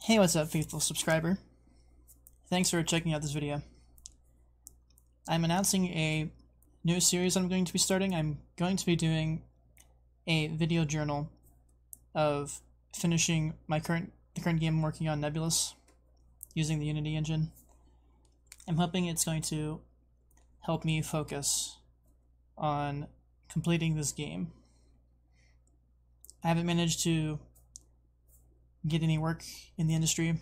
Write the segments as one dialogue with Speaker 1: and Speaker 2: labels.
Speaker 1: Hey, what's up, faithful subscriber? Thanks for checking out this video. I'm announcing a new series I'm going to be starting. I'm going to be doing a video journal of finishing the current game I'm working on, Nebulous, using the Unity engine. I'm hoping it's going to help me focus on completing this game. I haven't managed to get any work in the industry,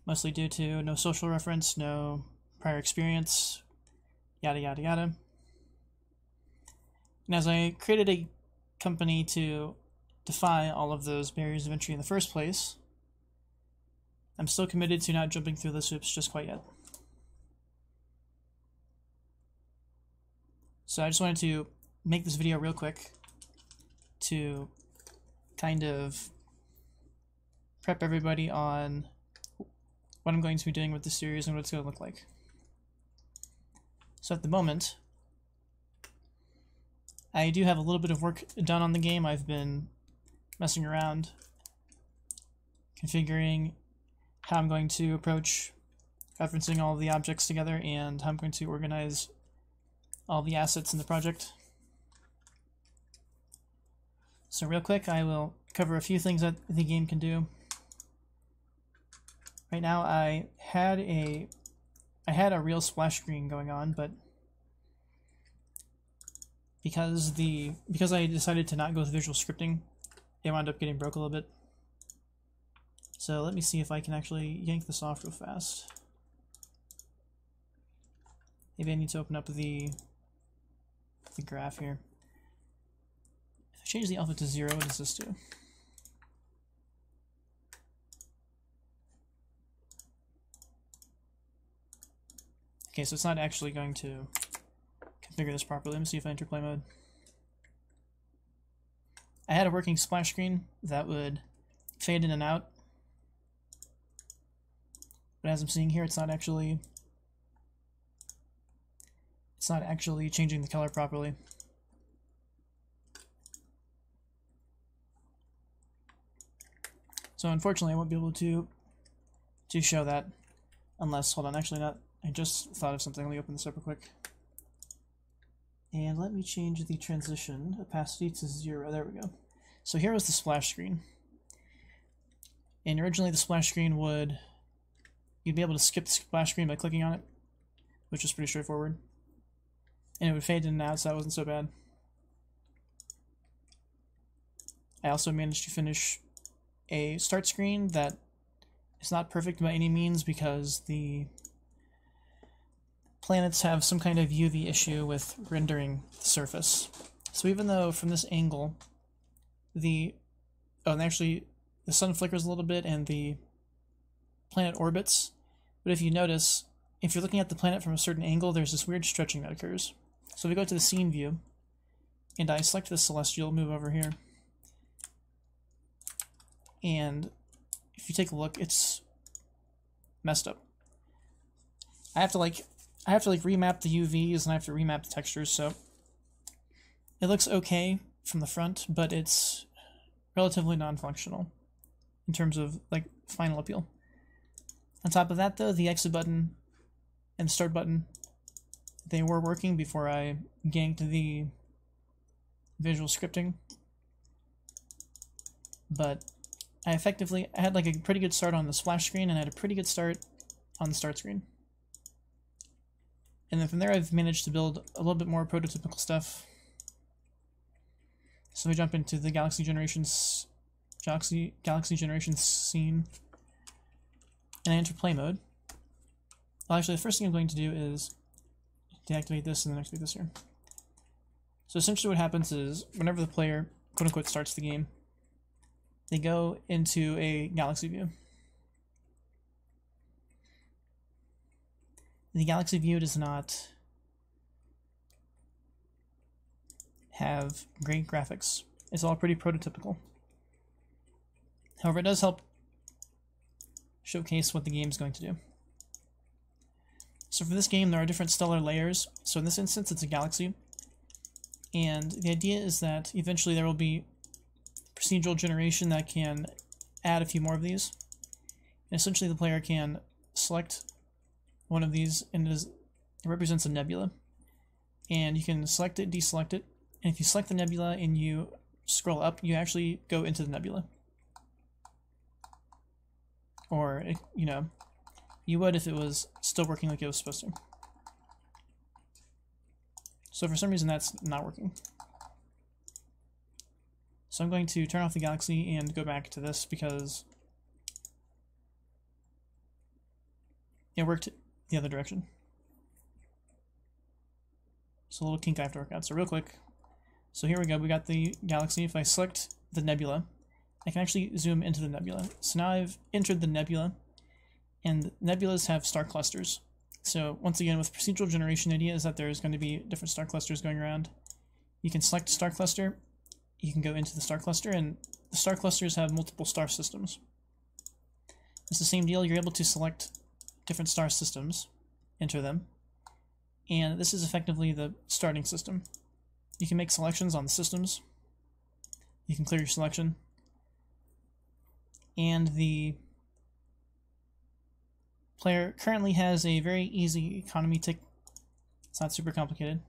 Speaker 1: mostly due to no social reference, no prior experience, yada yada yada. And as I created a company to defy all of those barriers of entry in the first place, I'm still committed to not jumping through those hoops just quite yet. So I just wanted to make this video real quick to kind of prep everybody on what I'm going to be doing with this series and what it's going to look like. So at the moment, I do have a little bit of work done on the game. I've been messing around, configuring how I'm going to approach referencing all of the objects together and how I'm going to organize all the assets in the project. So real quick, I will cover a few things that the game can do. Right now, I had a real splash screen going on, but because I decided to not go with visual scripting, it wound up getting broke a little bit. So let me see if I can actually yank this off real fast. Maybe I need to open up the graph here. If I change the alpha to 0, what does this do? Okay, so it's not actually going to configure this properly. Let me see if I enter play mode. I had a working splash screen that would fade in and out, but as I'm seeing here, it's not actually changing the color properly. So unfortunately, I won't be able to show that unless, hold on, actually not. I just thought of something. Let me open this up real quick. And let me change the transition opacity to 0. There we go. So here was the splash screen. And originally the splash screen you'd be able to skip the splash screen by clicking on it, which was pretty straightforward. And it would fade in and out, so that wasn't so bad. I also managed to finish a start screen that is not perfect by any means because the planets have some kind of UV issue with rendering the surface. So even though from this angle and actually the sun flickers a little bit and the planet orbits, but if you notice, if you're looking at the planet from a certain angle, there's this weird stretching that occurs. So we go to the scene view, and I select the celestial, move over here, and if you take a look, it's messed up. I have to remap the UVs and I have to remap the textures, so it looks okay from the front, but it's relatively non-functional in terms of like final appeal. On top of that though, the exit button and the start button, they were working before I ganked the visual scripting, but I had like a pretty good start on the splash screen and I had a pretty good start on the start screen. And then from there I've managed to build a little bit more prototypical stuff. So we jump into the Galaxy Generations scene and I enter play mode. Well, actually the first thing I'm going to do is deactivate this and then activate this here. So essentially what happens is whenever the player quote-unquote starts the game, they go into a galaxy view. The galaxy view does not have great graphics. It's all pretty prototypical. However, it does help showcase what the game is going to do. So for this game, there are different stellar layers. So in this instance, it's a galaxy. And the idea is that eventually there will be procedural generation that can add a few more of these. And essentially the player can select one of these, and it represents a nebula. And you can select it, deselect it, and if you select the nebula and you scroll up, you actually go into the nebula. Or, you know, you would if it was still working like it was supposed to. So for some reason that's not working. So I'm going to turn off the galaxy and go back to this because it worked the other direction. So a little kink I have to work out. So real quick, so here we go, we got the galaxy. If I select the nebula, I can actually zoom into the nebula. So now I've entered the nebula, and nebulas have star clusters. So once again, with procedural generation, the idea is that there's going to be different star clusters going around. You can select a star cluster, you can go into the star cluster, and the star clusters have multiple star systems. It's the same deal, you're able to select different star systems, enter them, and this is effectively the starting system. You can make selections on the systems, you can clear your selection, and the player currently has a very easy economy tick. It's not super complicated.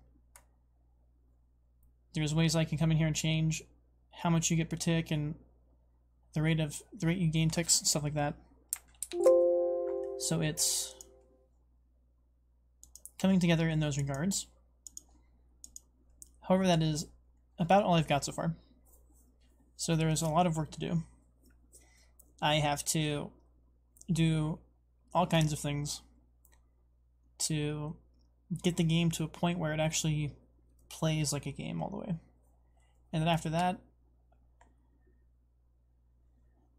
Speaker 1: There's ways I can come in here and change how much you get per tick and the rate you gain ticks and stuff like that. So it's coming together in those regards. However, that is about all I've got so far. So there is a lot of work to do. I have to do all kinds of things to get the game to a point where it actually plays like a game all the way. And then after that,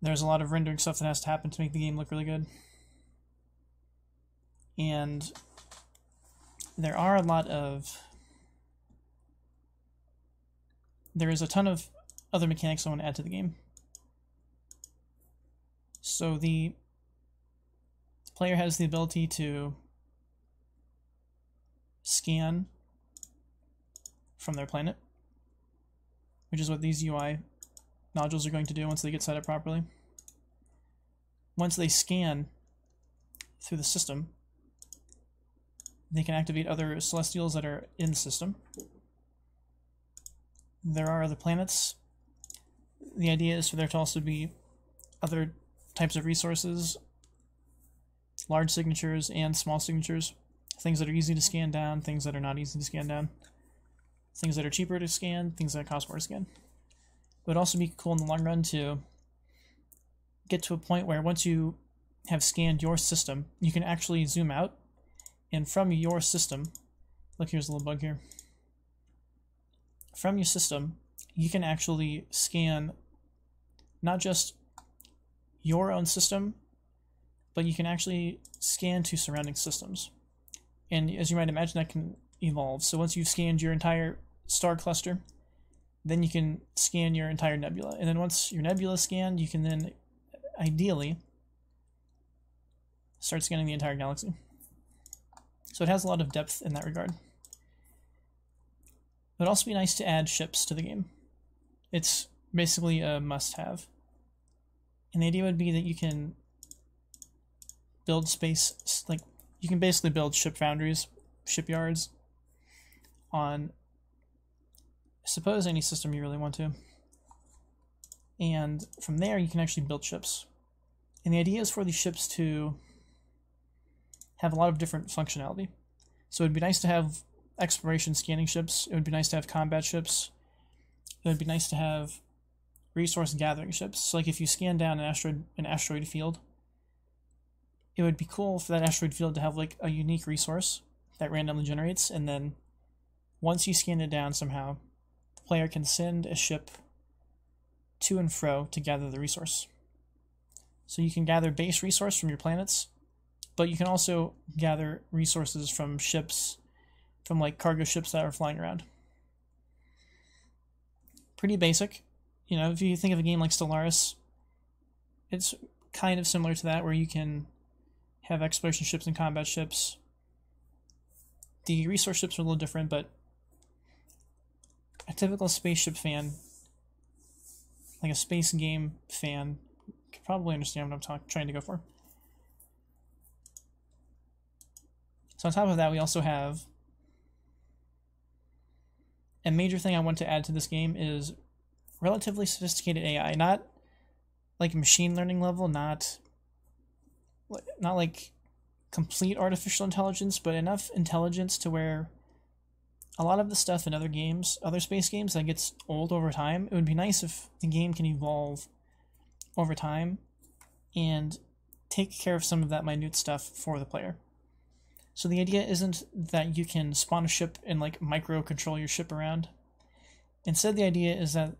Speaker 1: there's a lot of rendering stuff that has to happen to make the game look really good. And there is a ton of other mechanics I want to add to the game. So the player has the ability to scan from their planet, which is what these UI nodules are going to do once they get set up properly. Once they scan through the system, they can activate other celestials that are in the system. There are other planets. The idea is for there to also be other types of resources, large signatures and small signatures, things that are easy to scan down, things that are not easy to scan down, things that are cheaper to scan, things that cost more to scan. It would also be cool in the long run to get to a point where once you have scanned your system, you can actually zoom out, and from your system, look, here's a little bug here. From your system, you can actually scan not just your own system, but you can actually scan to surrounding systems. And as you might imagine, that can evolve. So once you've scanned your entire star cluster, then you can scan your entire nebula. And then once your nebula is scanned, you can then, ideally, start scanning the entire galaxy. So it has a lot of depth in that regard. It would also be nice to add ships to the game. It's basically a must-have. And the idea would be that you can build space, like, you can basically build ship foundries, shipyards, on, I suppose, any system you really want to. And from there, you can actually build ships. And the idea is for these ships to have a lot of different functionality. So it would be nice to have exploration scanning ships. It would be nice to have combat ships. It would be nice to have resource gathering ships. So like if you scan down an asteroid field, it would be cool for that asteroid field to have like a unique resource that randomly generates, and then once you scan it down somehow, the player can send a ship to and fro to gather the resource. So you can gather base resource from your planets, but you can also gather resources from ships, from like cargo ships that are flying around. Pretty basic. You know, if you think of a game like Stellaris, it's kind of similar to that, where you can have exploration ships and combat ships. The resource ships are a little different, but a typical spaceship fan, like a space game fan, can probably understand what I'm trying to go for. So on top of that, we also have a major thing I want to add to this game is relatively sophisticated AI, not like machine learning level, not like complete artificial intelligence, but enough intelligence to where a lot of the stuff in other games, other space games, that gets old over time. It would be nice if the game can evolve over time and take care of some of that minute stuff for the player. So the idea isn't that you can spawn a ship and like micro control your ship around. Instead, the idea is that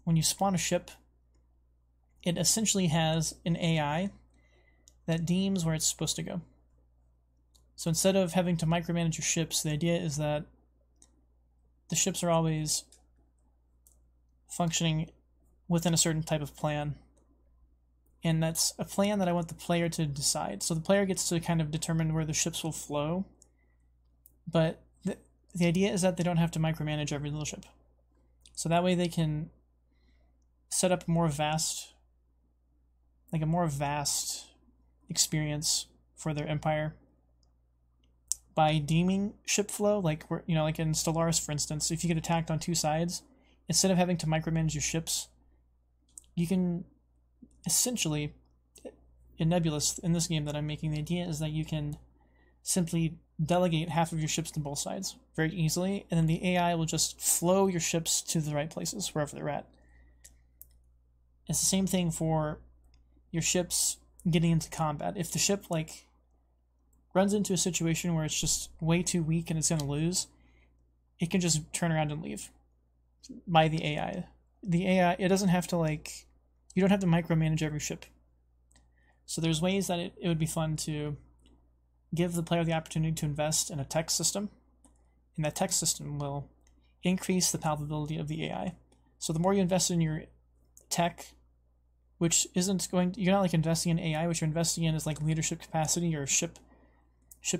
Speaker 1: when you spawn a ship, it essentially has an AI that deems where it's supposed to go. So instead of having to micromanage your ships, the idea is that the ships are always functioning within a certain type of plan. And that's a plan that I want the player to decide. So the player gets to kind of determine where the ships will flow. But the idea is that they don't have to micromanage every little ship. So that way they can set up a more vast experience for their empire by deeming ship flow, like like in Stellaris, for instance. If you get attacked on two sides, instead of having to micromanage your ships, you can essentially, in Nebulous, in this game that I'm making, the idea is that you can simply delegate half of your ships to both sides very easily, and then the AI will just flow your ships to the right places, wherever they're at. It's the same thing for your ships getting into combat. If the ship runs into a situation where it's just way too weak and it's going to lose, it can just turn around and leave by the AI. The AI, it doesn't have to you don't have to micromanage every ship. So there's ways that it would be fun to give the player the opportunity to invest in a tech system, and that tech system will increase the palpability of the AI. So the more you invest in your tech, which isn't you're not investing in AI, what you're investing in is leadership capacity or ship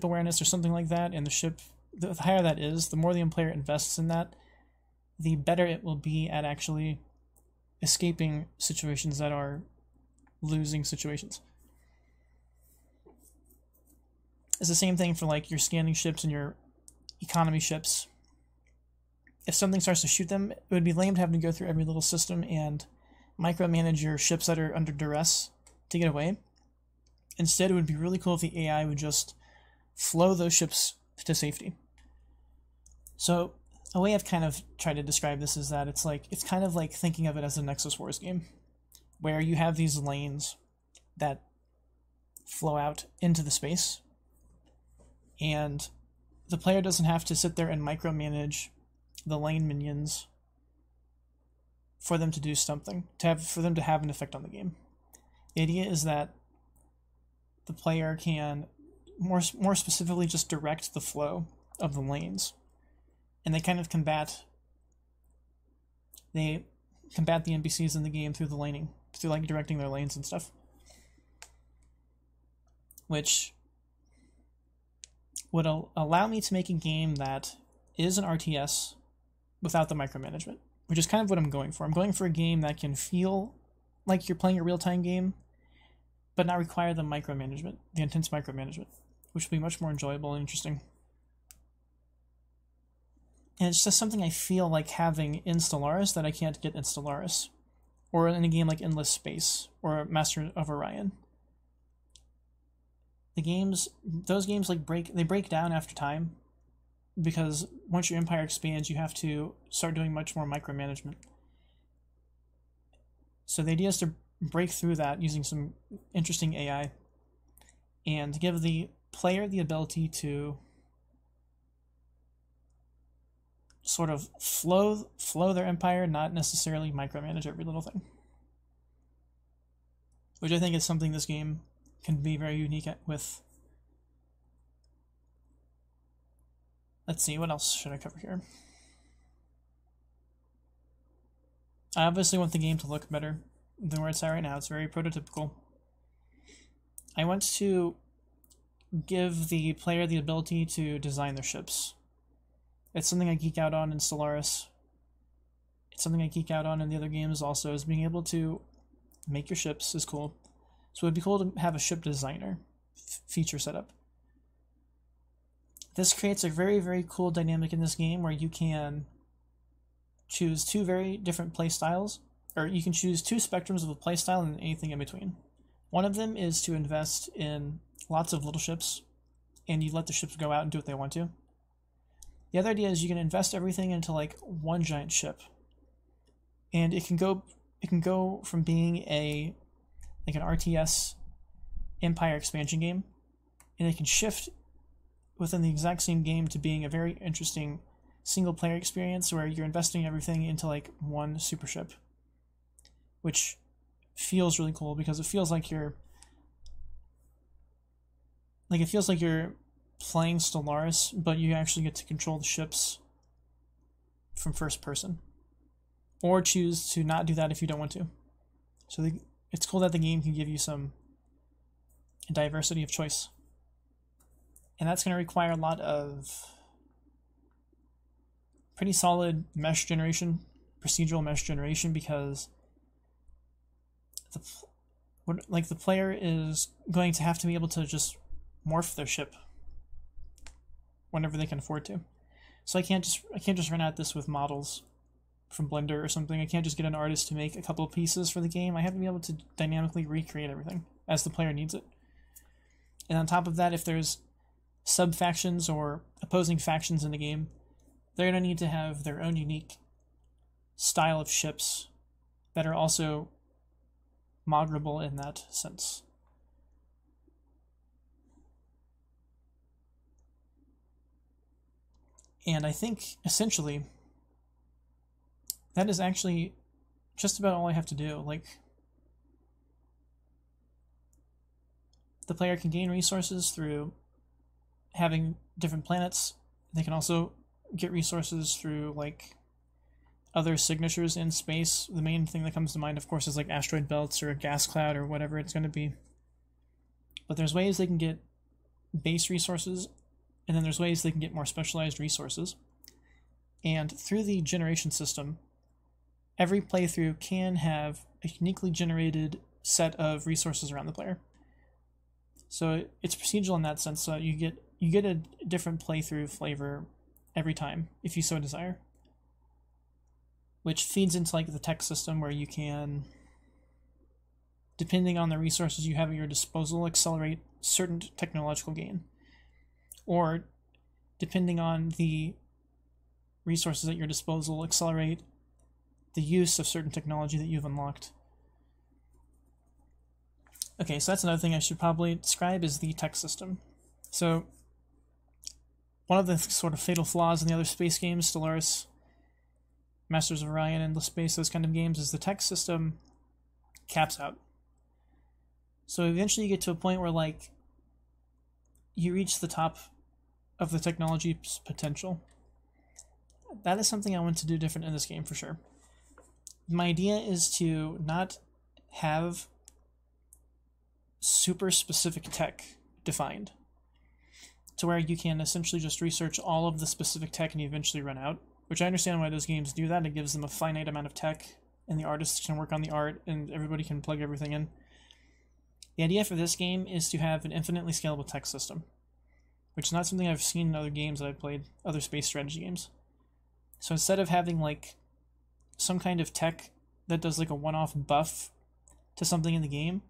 Speaker 1: awareness or something like that, and the higher that is, the more the player invests in that, the better it will be at actually escaping situations that are losing situations. It's the same thing for your scanning ships and your economy ships. If something starts to shoot them, it would be lame to have to go through every little system and micromanage your ships that are under duress to get away. Instead, it would be really cool if the AI would just flow those ships to safety. So a way I've kind of tried to describe this is that it's kind of like thinking of it as a Nexus Wars game, where you have these lanes that flow out into the space, and the player doesn't have to sit there and micromanage the lane minions for them to do something, for them to have an effect on the game. The idea is that the player can more specifically just direct the flow of the lanes, and they kind of combat the NPCs in the game through the laning, through directing their lanes and stuff, which would allow me to make a game that is an RTS without the micromanagement, which is kind of what I'm going for. I'm going for a game that can feel like you're playing a real-time game, but not require the micromanagement, the intense micromanagement, which will be much more enjoyable and interesting. And it's just something I feel like having in Stellaris that I can't get in Stellaris, or in a game like Endless Space, or Master of Orion. Those games break down after time, because once your empire expands, you have to start doing much more micromanagement. So the idea is to break through that using some interesting AI, and give the player the ability to sort of flow their empire, not necessarily micromanage every little thing. Which I think is something this game can be very unique with. Let's see, what else should I cover here? I obviously want the game to look better than where it's at right now. It's very prototypical. I want to give the player the ability to design their ships. It's something I geek out on in Stellaris. It's something I geek out on in the other games also, is being able to make your ships is cool. So it'd be cool to have a ship designer feature set up. This creates a very, very cool dynamic in this game where you can choose two very different play styles, or you can choose two spectrums of a play style and anything in between. One of them is to invest in lots of little ships, and you let the ships go out and do what they want to. The other idea is you can invest everything into like one giant ship, and it can go from being an RTS Empire expansion game, and it can shift within the exact same game to being a very interesting single player experience where you're investing everything into like one super ship, which feels really cool because it feels like you're playing Stellaris, but you actually get to control the ships from first person, or choose to not do that if you don't want to. So it's cool that the game can give you some diversity of choice. And that's going to require a lot of pretty solid mesh generation, procedural mesh generation, because the player is going to have to be able to just morph their ship whenever they can afford to. So I can't just run at this with models from Blender or something. I can't just get an artist to make a couple of pieces for the game. I have to be able to dynamically recreate everything as the player needs it. And on top of that, if there's sub-factions or opposing factions in the game, they're going to need to have their own unique style of ships that are also modelable in that sense. And I think, essentially, that is actually just about all I have to do. Like, the player can gain resources through having different planets. They can also get resources through, like, other signatures in space. The main thing that comes to mind, of course, is, like, asteroid belts or a gas cloud or whatever it's going to be. But there's ways they can get base resources, and then there's ways they can get more specialized resources. And through the generation system, every playthrough can have a uniquely generated set of resources around the player. So it's procedural in that sense. So you get a different playthrough flavor every time, if you so desire. Which feeds into like the tech system where you can, depending on the resources you have at your disposal, accelerate certain technological gain. Or, depending on the resources at your disposal, accelerate the use of certain technology that you've unlocked. Okay, so that's another thing I should probably describe is the tech system. So, one of the sort of fatal flaws in the other space games, Stellaris, Masters of Orion, Endless Space, those kind of games, is the tech system caps out. So eventually you get to a point where, like, you reach the top of the technology's potential. That is something I want to do different in this game for sure. My idea is to not have super specific tech defined, to where you can essentially just research all of the specific tech and you eventually run out, which I understand why those games do that. It gives them a finite amount of tech, and the artists can work on the art, and everybody can plug everything in. The idea for this game is to have an infinitely scalable tech system, which is not something I've seen in other games that I've played, other space strategy games. So instead of having like some kind of tech that does like a one-off buff to something in the game,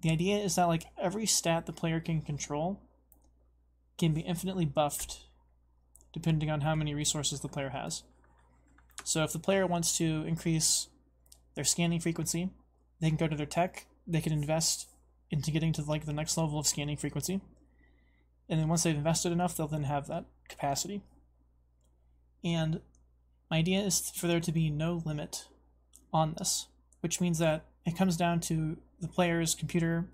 Speaker 1: the idea is that like every stat the player can control can be infinitely buffed depending on how many resources the player has. So if the player wants to increase their scanning frequency, they can go to their tech, they can invest into getting to like the next level of scanning frequency, and then once they've invested enough, they'll then have that capacity. And my idea is for there to be no limit on this, which means that it comes down to the player's computer,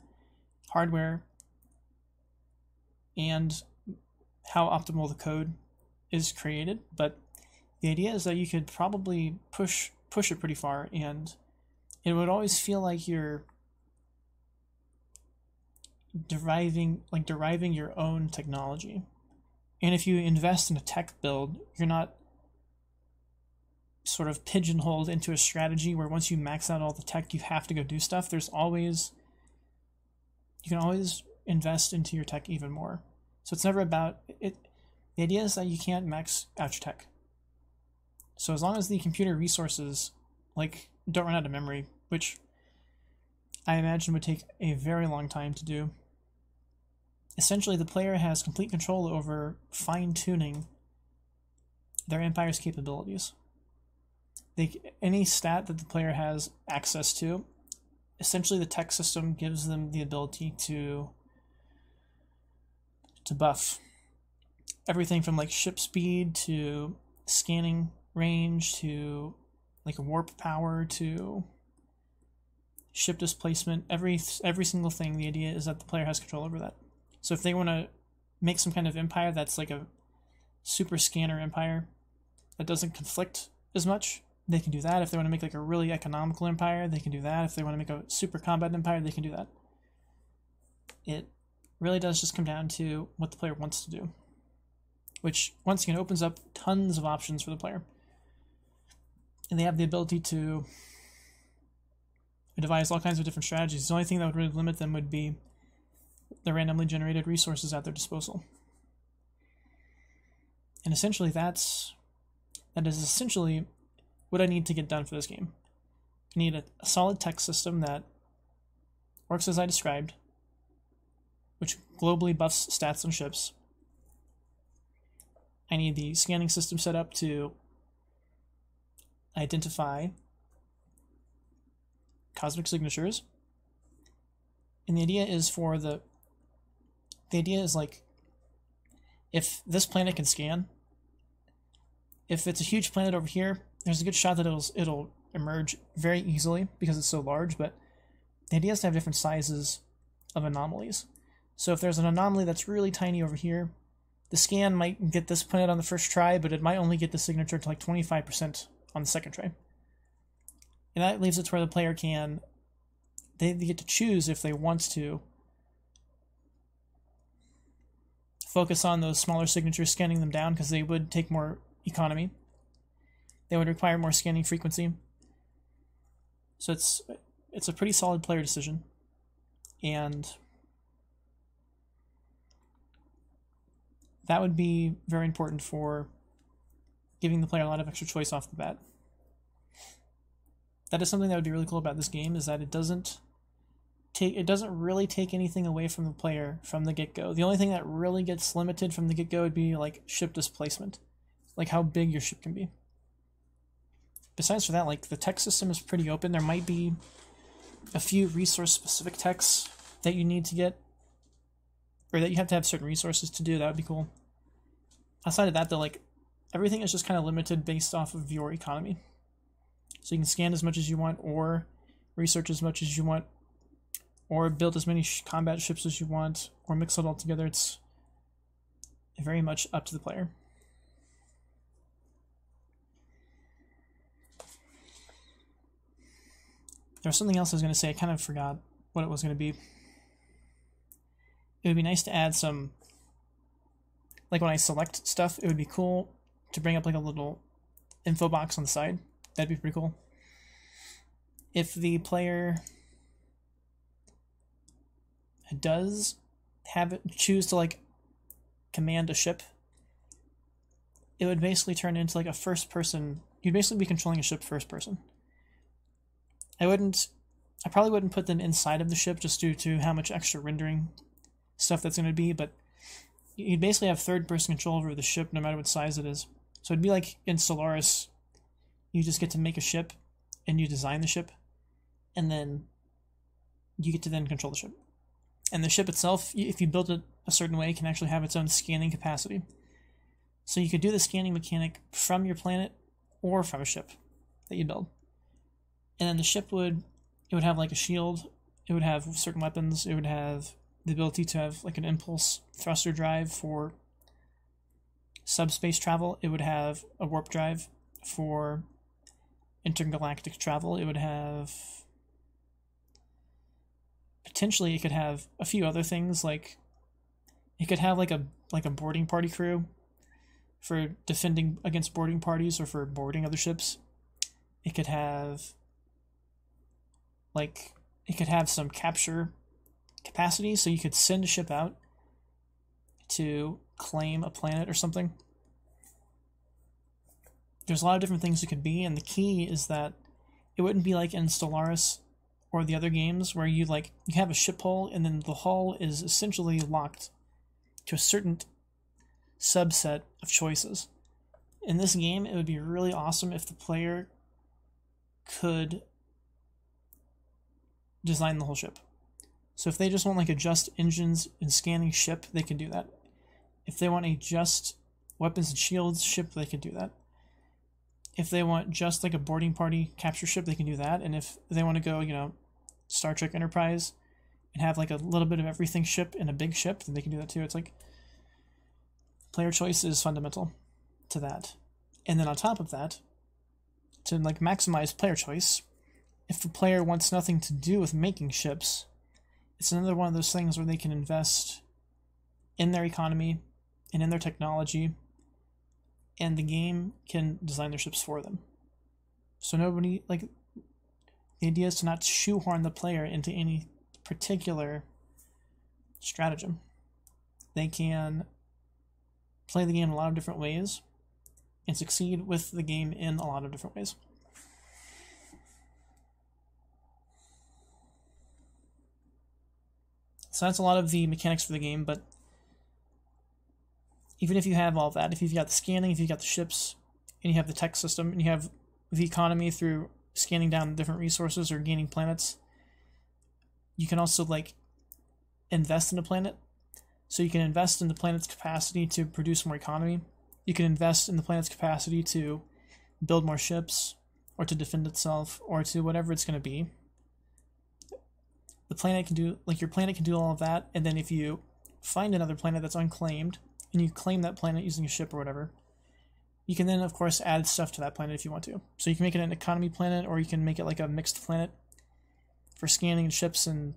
Speaker 1: hardware, and how optimal the code is created. But the idea is that you could probably push it pretty far, and it would always feel like you're deriving your own technology. And if you invest in a tech build, you're not sort of pigeonholed into a strategy where once you max out all the tech, you have to go do stuff. You can always invest into your tech even more. So it's never about it. The idea is that you can't max out your tech. So as long as the computer resources, like, don't run out of memory, which I imagine would take a very long time to do, essentially the player has complete control over fine-tuning their empire's capabilities. Any stat that the player has access to, essentially the tech system gives them the ability to buff everything from like ship speed to scanning range to like warp power to ship displacement. Every single thing, the idea is that the player has control over that. So if they want to make some kind of empire that's like a super scanner empire that doesn't conflict as much, they can do that. If they want to make like a really economical empire, they can do that. If they want to make a super combat empire, they can do that. It really does just come down to what the player wants to do, which once again opens up tons of options for the player. And they have the ability to devise all kinds of different strategies. The only thing that would really limit them would be the randomly generated resources at their disposal. And essentially that is essentially what I need to get done for this game. I need a solid tech system that works as I described, which globally buffs stats on ships. I need the scanning system set up to identify cosmic signatures. And the idea is like, if this planet can scan, if it's a huge planet over here, there's a good shot that it'll emerge very easily because it's so large, but the idea is to have different sizes of anomalies. So if there's an anomaly that's really tiny over here, the scan might get this planet on the first try, but it might only get the signature to like 25% on the second try. And that leaves it to where the player they get to choose if they want to focus on those smaller signatures, scanning them down, because they would take more economy. They would require more scanning frequency. So it's a pretty solid player decision. And that would be very important for giving the player a lot of extra choice off the bat. That is something that would be really cool about this game, is that it doesn't really take anything away from the player from the get-go. The only thing that really gets limited from the get-go would be like ship displacement, like how big your ship can be. Besides for that, like, the tech system is pretty open. There might be a few resource-specific techs that you need to get, or that you have to have certain resources to do. That would be cool. Outside of that, though, like, everything is just kind of limited based off of your economy. So you can scan as much as you want, or research as much as you want, or build as many combat ships as you want, or mix it all together. It's very much up to the player. There's something else I was going to say. I kind of forgot what it was going to be. It would be nice to add some, like, when I select stuff, it would be cool to bring up like a little info box on the side. That'd be pretty cool. If the player does choose to like command a ship, it would basically turn into like a first person. You'd basically be controlling a ship first person. I probably wouldn't put them inside of the ship just due to how much extra rendering stuff that's going to be, but you'd basically have third-person control over the ship no matter what size it is. So it'd be like in Solaris, you just get to make a ship, and you design the ship, and then you get to then control the ship. And the ship itself, if you build it a certain way, can actually have its own scanning capacity. So you could do the scanning mechanic from your planet or from a ship that you build. And then the ship would have like a shield, it would have certain weapons, it would have the ability to have like an impulse thruster drive for subspace travel, it would have a warp drive for intergalactic travel, it would have, potentially it could have a few other things, like it could have like a boarding party crew for defending against boarding parties or for boarding other ships. It could have, like, it could have some capture capacity, so you could send a ship out to claim a planet or something. There's a lot of different things it could be, and the key is that it wouldn't be like in Stellaris or the other games where you have a ship hull and then the hull is essentially locked to a certain subset of choices. In this game, it would be really awesome if the player could design the whole ship. So if they just want a just engines and scanning ship, they can do that. If they want a just weapons and shields ship, they can do that. If they want just a boarding party capture ship, they can do that. And if they want to go, Star Trek Enterprise and have a little bit of everything ship in a big ship, then they can do that too. It's player choice is fundamental to that. And then on top of that, to maximize player choice, if the player wants nothing to do with making ships, it's another one of those things where they can invest in their economy and in their technology, and the game can design their ships for them. So nobody, the idea is to not shoehorn the player into any particular stratagem. They can play the game in a lot of different ways and succeed with the game in a lot of different ways. So that's a lot of the mechanics for the game, but even if you have all of that, if you've got the scanning, if you've got the ships, and you have the tech system, and you have the economy through scanning down different resources or gaining planets, you can also invest in a planet. So you can invest in the planet's capacity to produce more economy. You can invest in the planet's capacity to build more ships, or to defend itself, or to whatever it's going to be. The planet can do, your planet can do all of that, and then if you find another planet that's unclaimed, and you claim that planet using a ship or whatever, you can then, of course, add stuff to that planet if you want to. So you can make it an economy planet, or you can make it a mixed planet for scanning ships and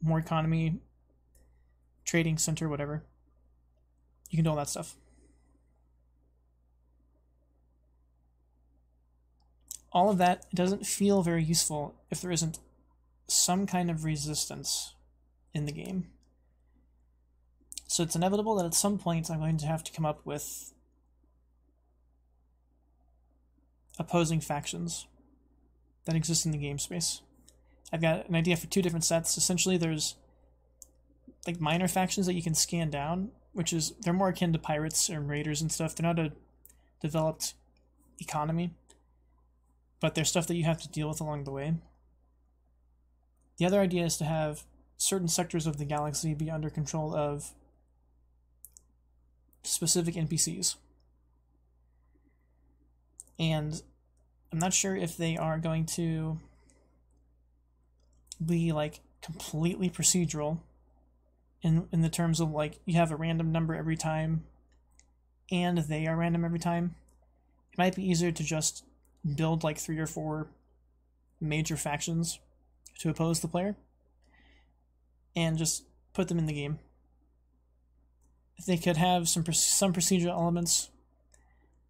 Speaker 1: more economy, trading center, whatever. You can do all that stuff. All of that doesn't feel very useful if there isn't some kind of resistance in the game. So it's inevitable that at some point I'm going to have to come up with opposing factions that exist in the game space. I've got an idea for 2 different sets. Essentially, there's minor factions that you can scan down, they're more akin to pirates and raiders and stuff. They're not a developed economy, but there's stuff that you have to deal with along the way. The other idea is to have certain sectors of the galaxy be under control of specific NPCs. And I'm not sure if they are going to be completely procedural in the terms of you have a random number every time and they are random every time. It might be easier to just build 3 or 4 major factions to oppose the player and just put them in the game. If they could have some procedural elements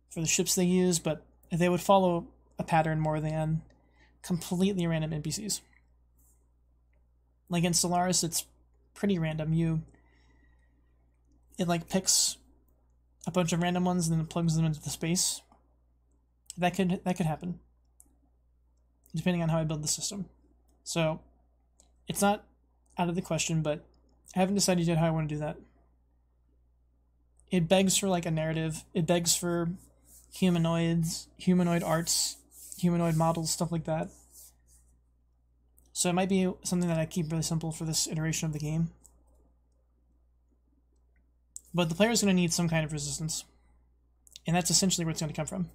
Speaker 1: for the ships they use, but they would follow a pattern more than completely random NPCs. In Stellaris, it's pretty random. It picks a bunch of random ones and then it plugs them into the space. That could happen, depending on how I build the system. So it's not out of the question, but I haven't decided yet how I want to do that. It begs for a narrative. It begs for humanoids, humanoid arts, humanoid models, stuff like that. So it might be something that I keep really simple for this iteration of the game. But the player is going to need some kind of resistance. And that's essentially where it's going to come from.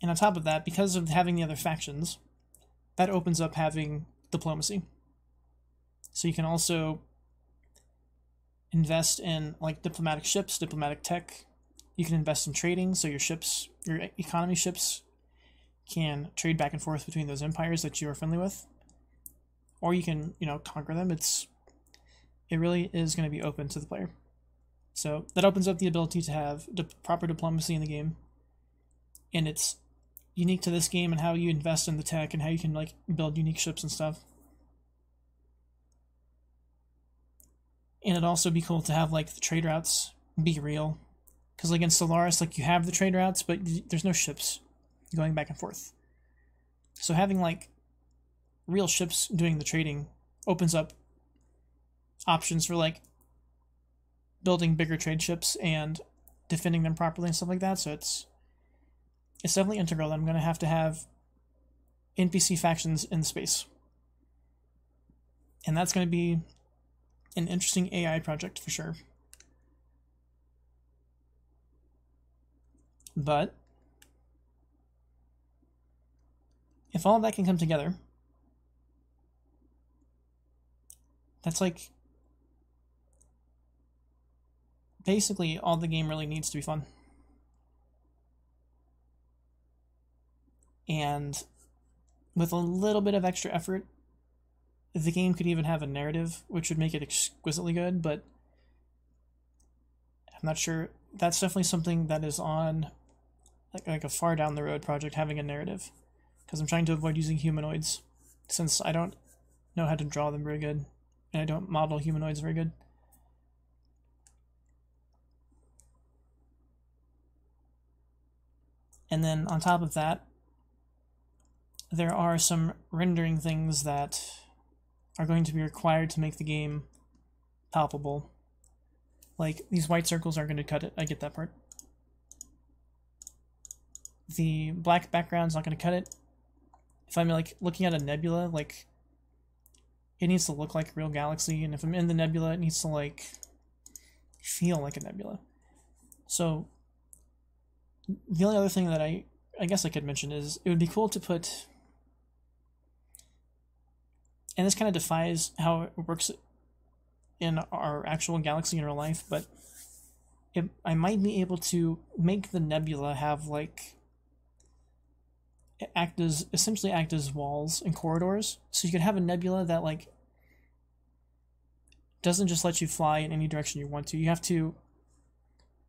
Speaker 1: And on top of that, because of having the other factions, that opens up having diplomacy. So you can also invest in diplomatic ships, diplomatic tech. You can invest in trading, so your economy ships can trade back and forth between those empires that you are friendly with. Or you can, conquer them. It really is going to be open to the player. So that opens up the ability to have proper diplomacy in the game. And it's unique to this game and how you invest in the tech and how you can like build unique ships and stuff. And it'd also be cool to have like the trade routes be real, because like in Stellaris, like you have the trade routes, but there's no ships going back and forth. So having like real ships doing the trading opens up options for like building bigger trade ships and defending them properly and stuff like that. So it's definitely integral that I'm going to have NPC factions in space. And that's going to be an interesting AI project for sure. But if all of that can come together, that's like basically all the game really needs to be fun. And with a little bit of extra effort, the game could even have a narrative, which would make it exquisitely good, but I'm not sure. That's definitely something that is on like a far down the road project, having a narrative, because I'm trying to avoid using humanoids, since I don't know how to draw them very good, and I don't model humanoids very good. And then on top of that, there are some rendering things that are going to be required to make the game palpable. Like, these white circles aren't going to cut it. I get that part. The black background's not going to cut it. If I'm like looking at a nebula, like, it needs to look like a real galaxy, and if I'm in the nebula, it needs to like feel like a nebula. So the only other thing that I guess I could mention is it would be cool to put, and this kind of defies how it works in our actual galaxy in real life, but I might be able to make the nebula have like essentially act as walls and corridors. So you could have a nebula that like doesn't just let you fly in any direction you want to. You have to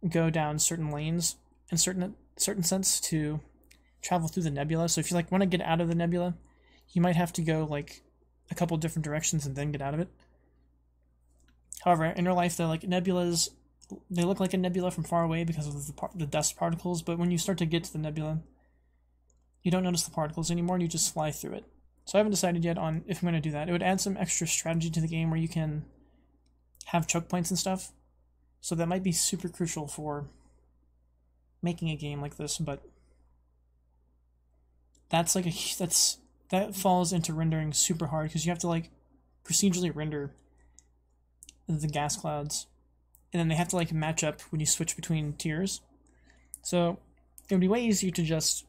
Speaker 1: go down certain lanes in certain sense to travel through the nebula. So if you like want to get out of the nebula, you might have to go like a couple different directions and then get out of it. However, in real life, they're like nebulas. They look like a nebula from far away because of the dust particles, but when you start to get to the nebula, you don't notice the particles anymore and you just fly through it. So I haven't decided yet on if I'm going to do that. It would add some extra strategy to the game where you can have choke points and stuff. So that might be super crucial for making a game like this, but that's like that falls into rendering super hard because you have to like procedurally render the gas clouds, and then they have to like match up when you switch between tiers. So it would be way easier to just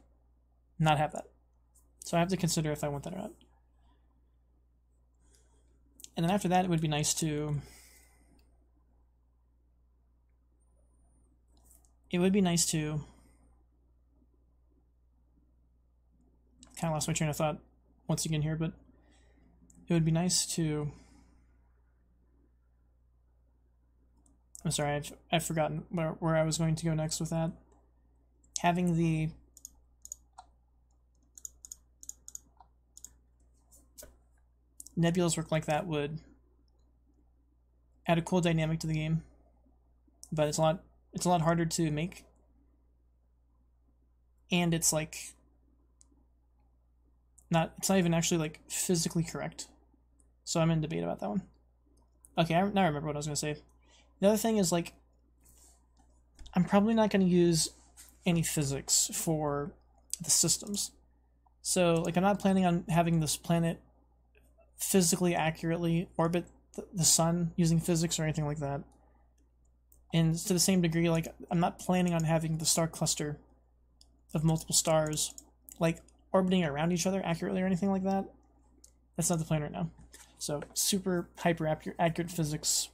Speaker 1: not have that. So I have to consider if I want that or not. And then after that, it would be nice to kind of lost my train of thought once again here, but it would be nice to, I'm sorry, I've forgotten where I was going to go next with that. Having the nebulas work like that would add a cool dynamic to the game, but it's a lot harder to make, and it's like it's not even actually like physically correct. So I'm in debate about that one. Okay, now I remember what I was going to say. The other thing is like I'm probably not going to use any physics for the systems. So like I'm not planning on having this planet physically accurately orbit the sun using physics or anything like that. And to the same degree, like I'm not planning on having the star cluster of multiple stars like orbiting around each other accurately or anything like that. That's not the plan right now. So super hyper accurate physics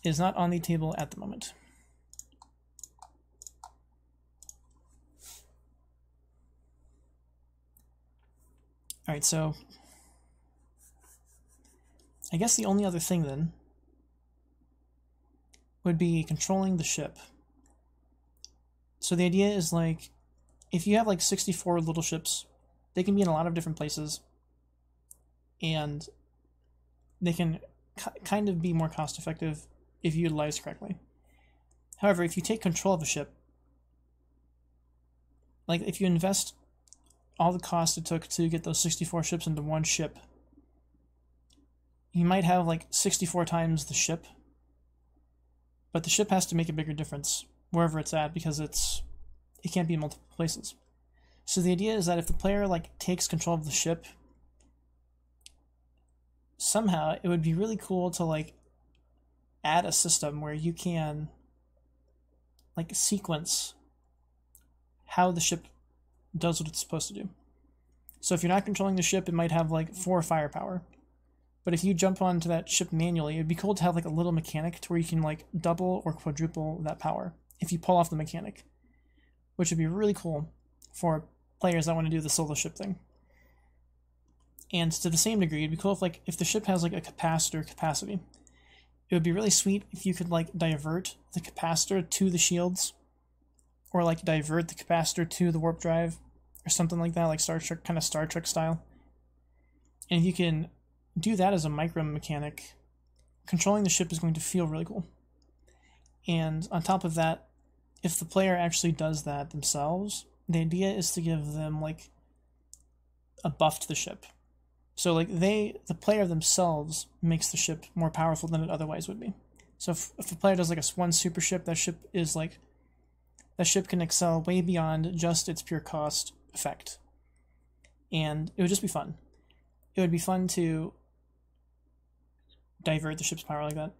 Speaker 1: is not on the table at the moment. Alright, so I guess the only other thing then would be controlling the ship. So the idea is like if you have like 64 little ships, they can be in a lot of different places, and they can kind of be more cost effective if utilized correctly. However, if you take control of a ship, like if you invest all the cost it took to get those 64 ships into one ship, you might have like 64 times the ship, but the ship has to make a bigger difference wherever it's at because it can't be in multiple places. So the idea is that if the player like takes control of the ship, somehow it would be really cool to like add a system where you can like sequence how the ship does what it's supposed to do. So if you're not controlling the ship, it might have like 4 firepower. But if you jump onto that ship manually, it'd be cool to have like a little mechanic to where you can like double or quadruple that power if you pull off the mechanic, which would be really cool for players that want to do the solo ship thing. And to the same degree, it'd be cool if the ship has like a capacitor capacity. It would be really sweet if you could like divert the capacitor to the shields, or like divert the capacitor to the warp drive, or something like that, like Star Trek style. And if you can do that as a micro mechanic, controlling the ship is going to feel really cool. And on top of that, if the player actually does that themselves, the idea is to give them like a buff to the ship. So like the player themselves makes the ship more powerful than it otherwise would be. So if the player does like one super ship, that ship can excel way beyond just its pure cost effect. And it would just be fun. It would be fun to divert the ship's power like that.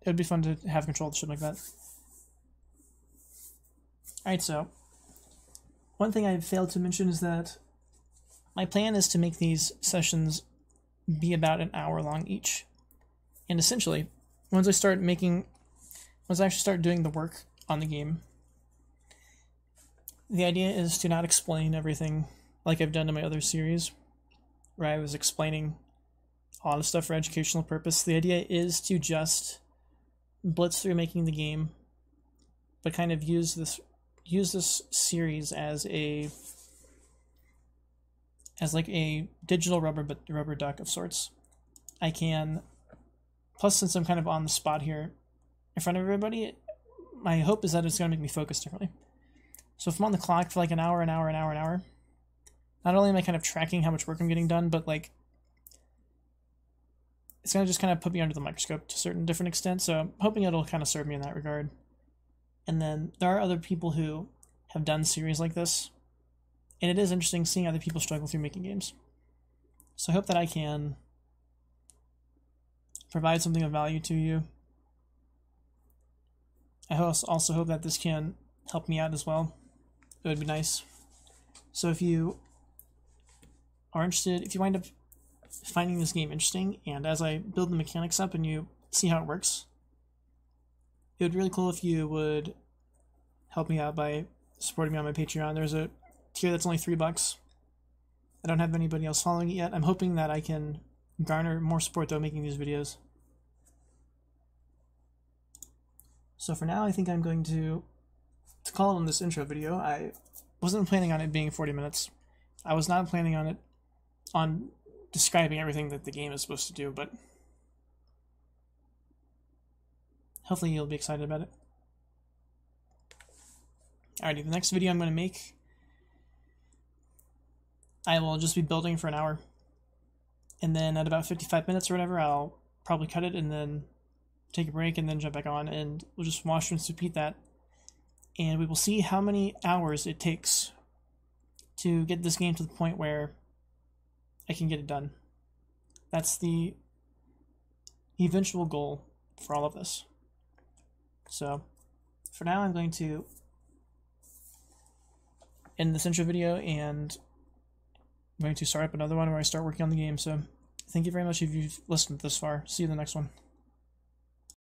Speaker 1: It would be fun to have control of the ship like that. Alright, so one thing I failed to mention is that my plan is to make these sessions be about an hour long each. And essentially, once I actually start doing the work on the game, the idea is to not explain everything like I've done in my other series, where I was explaining a lot of stuff for educational purpose. The idea is to just blitz through making the game, but kind of use this series as like a digital rubber duck of sorts. Plus since I'm kind of on the spot here in front of everybody, my hope is that it's going to make me focus differently. So if I'm on the clock for like an hour, not only am I kind of tracking how much work I'm getting done, but like it's going to just kind of put me under the microscope to a certain different extent. So I'm hoping it'll kind of serve me in that regard. And then there are other people who have done series like this, and it is interesting seeing other people struggle through making games. So I hope that I can provide something of value to you. I also hope that this can help me out as well. It would be nice. So if you are interested, if you wind up finding this game interesting, and as I build the mechanics up and you see how it works, it would be really cool if you would help me out by supporting me on my Patreon. There's a tier that's only $3. I don't have anybody else following it yet. I'm hoping that I can garner more support though making these videos. So for now, I think I'm going to call it on this intro video. I wasn't planning on it being 40 minutes. I was not planning on describing everything that the game is supposed to do, but hopefully you'll be excited about it. Alrighty, the next video I'm going to make, I will just be building for an hour, and then at about 55 minutes or whatever, I'll probably cut it and then take a break and then jump back on, and we'll just wash, rinse, repeat that, and we will see how many hours it takes to get this game to the point where I can get it done. That's the eventual goal for all of this. So for now, I'm going to end this intro video, and I'm going to start up another one where I start working on the game. So thank you very much if you've listened this far. See you in the next one.